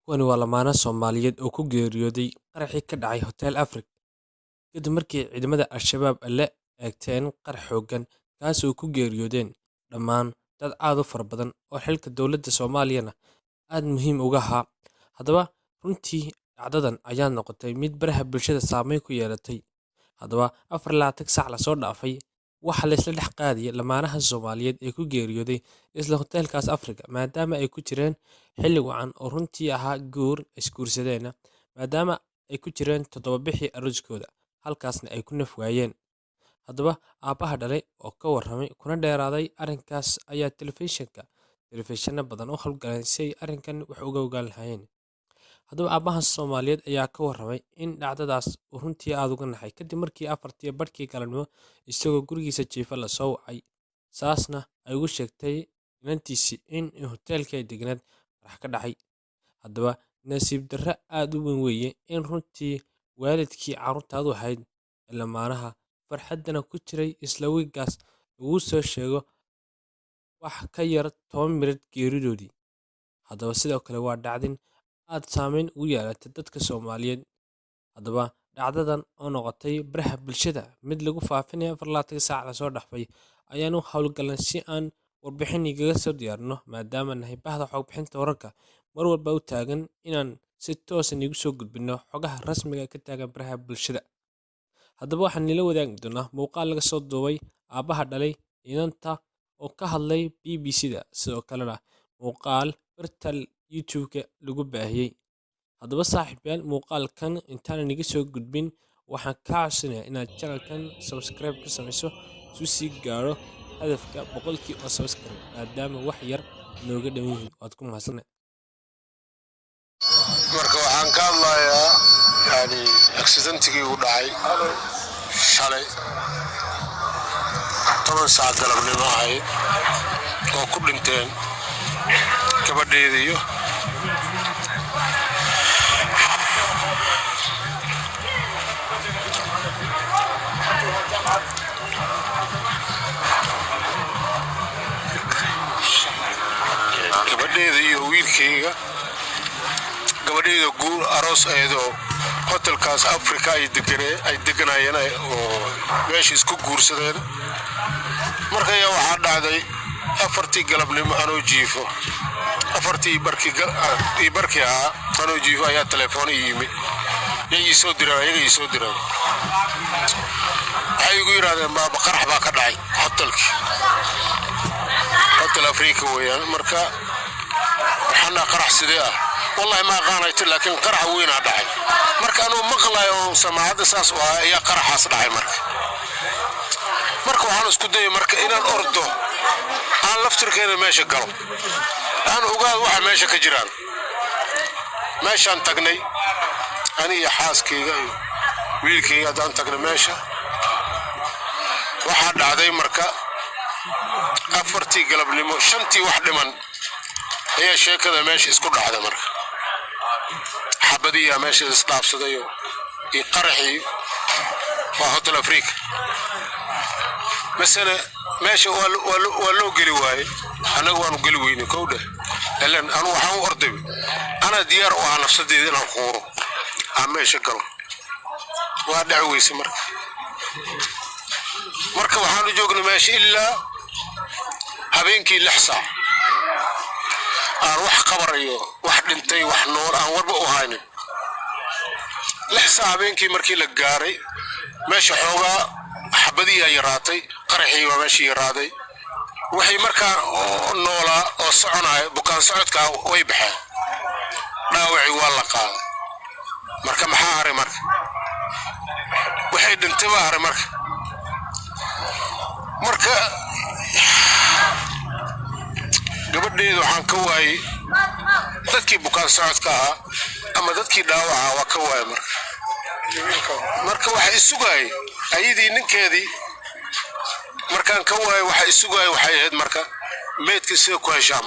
Kuwani waa lamaane Soomaaliyeed oo ku geeriyooday qaraxii ka dhacay Hotel Africa kadib markii ciidamada Al-shabaab la eegteen qarax xooggan kaas oo ku geeriyoodeen dhammaan dad aad u fara badan oo xilka dowladda Soomaaliyana aad muhiim uga ahaa. Haddaba runtii dhacdadan ayaa noqotay mid baraha bulshada saameyn ku yeelatay. Haddaba 24 saac la soo dhaafay waxa la isla dhex qaadiyay lamaanaha Soomaaliyeed ee ku geeriyooday isla hotelkaas Africa maadaama ay ku jireen xilli wacan oo runtii ahaa guur isguursadeen maadaama ay ku jireen 7 bixii arooskooda halkaasna ay ku naf waayeen. Haddaba aabbaha dhalay oo ka warramay kuna dheeraaday arrinkaas ayaa telefishinno badan u hawlgalay si ay arrinkan wax uga ogaan lahaayeen. Haddaba aabbaha Soomaaliyeed ayaa ka warramay in dhacdadaas uu runtii aad uga naxay kadib markii 4 galabnimo isagoo gurigiisa jiifa la soo wacay, saasna ay ugu sheegtay inantiisii in hoteelkii ay deganayd qarax ka dhacay. Haddaba nasiib darro aad u weyn weeye in runtii waalidkii carruurtaadu ahayd ee lamaanaha farxaddana ku jiray isla wiiggaas lagu soo sheego wax ka yar 10 minute geeridoodii. Haddaba sidoo kale waa dhacdin aad saameyn ugu yeelatay dadka Soomaaliyeed. Haddaba dhacdadan oo noqotay baraha bulshada mid lagu faafinayo 24 saac la soo dhaafay ayaanu hawlgalnay si aan warbixin igaga soo diyaarino maadaama nahay bahda xog bixinta wararka mar walba u taagan inaan si toosan igu soo gudbino xogaha rasmiga ka taagan baraha bulshada. Haddaba waxaan nila wadaagi doonaa muuqaal laga soo duubay aabbaha dhalay inanta oo ka hadlay BBC-da sidoo kalena muuqaal barta YouTube-ka lagu baahiyay. Haddaba saaxiibayaal muuqaalkan intaan iga soo gudbin waxaan kaa codsanayaa inaad channelkan subscribe ku samayso si sii gaaro hadafka 100 oo subscribe maadaama wax yar nooga dhow yihiin waad ku mahadsantahay. marka waxaan ka hadlayaa accidentigii u dhacay shalay 10 saac galabnimo ahayd oo ku dhinteen gabadheeda iyo wiilkayga. gabadheeda guur aroos ayadoo hotelkaas Africa ay deganayeen oo meesha isku guursadeen. marka waxaa dhacday 4 galabnimo anoo jiifo 4 barkii anoo jiifo ayaa telefoon yimid ii soo diray waxay igu yiraahdeen baaba qarax baa ka dhacay hotel Africa weeyaan. marka waxaan qarax sidee والله ما قانيت لكن قرح وين دحي marka anu maqlayo samaacada saas waa ayaa qaraxaas dhacay marka waxaan isku dayay marka inaan ordo aan laftirkeena meesha galo aan ogaado waxa meesha ka jiraan. meeshaan tagnay ani iyo xaaskeyga iyo wiilkeyga aan tagnay meesha waxa dhacday marka 4 galabnimo 5 wax dhiman ayaa sheekada meesha isku dhacday marka حبدية ماشي استاف صديو يقرحي وهوتل أفريقيا مثلا ماشي ولو قلواي أنا وأنا قلويني كوده لأن أنا وحنا أردبي أنا ديار وأنا نفسي ذي الخور عم شكله وأدعوي سمر مركب وحنا جوجنا ماشي إلا هبينكي لحصة أروح قبريو واحد انتي واحد نور أنا وربا وهايني لحسا هبينكي مركي لقاري ماشي حوغا حبدية يراتي قرحي وماشي يراتي وحي مركا نولا أو صعنا بكان صعدكا ويبحي ناوعي والله قال مركا محاهري مركا وحي دنتباهري مركا gabadheedu waxaan ka waayay dadkii bukaan socodka ah ama dadkii dhaawaca waa ka waayay marka waxa isugay ayadii ninkeedii markaan ka waayay waxa isugay waxay ahayd marka meedkii sida ku heshaa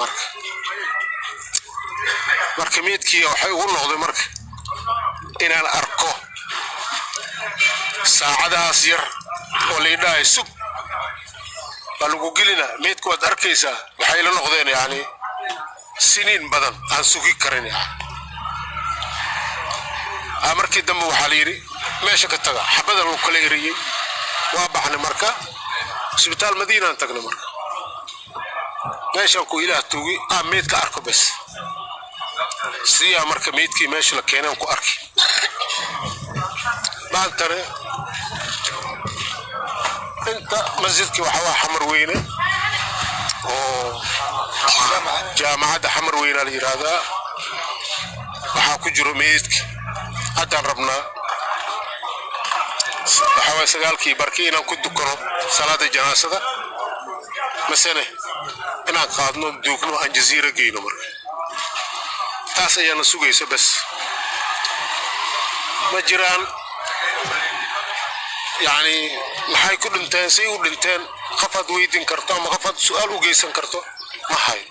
marka meedkii waxay ugu noqday marka inaan arko saacadaas yar oo leedahay sug lagu gelina meedku waad arkaysaa waxay la noqdeen yani siniin badan aan sugi karin markii dambe waxaa la yidhi meesha ka taga xabada lagu kala eriyey waa baxnay marka isbitaal madiinaan tagnay marka meeshaan ku ilaah tuugi meydka arko bes siyaa marka meydkii meesha la keenay ku arki maantana inta masjidkii waxaa xamar weyne oo jaamacadda xamar weyne la yiraahdaa waxaa ku jiro meydka haddaan rabnaa waxaa sagaalkii barkii inaan ku dukano salaada janaasada masane inaan qaadno duugno aan jaziira geyno marka taas ayaana sugaysa bas ma jiraan yani maxay ku dhinteen say u dhinteen qafad weydiin karto ama qafad su'aal u geysan karto ma hay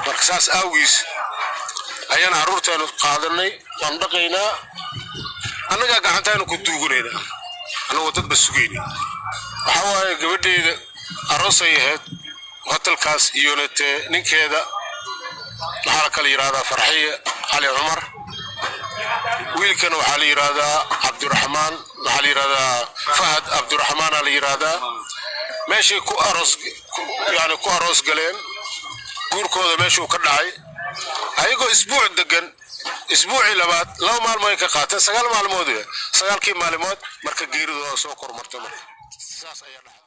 marka saas awgiis ayaan caruurteenu qaadanay waan dhaqaynaa annaga gacantaanu ku duugunaynaa anagoo dadba sugaynay waxaa waaye gabadheeda aroosay ahayd hotelkaas iyo ninkeeda waxaa la kala yidhaahdaa farxiye cali cumar wiilkana waxaa la yidhaahdaa cabdiraxmaan waxaa la yidhaahdaa fahad cabdiraxmaan aa la yidhaahdaa meeshay ku aroos galeen guurkooda meeshuu ka dhacay ayagoo isbuuc degan isbuucii labaad 2 maalmood ka qaateen 9 maalmood 9kii maalmood marka geeridooda soo kormartay marka saas ayaa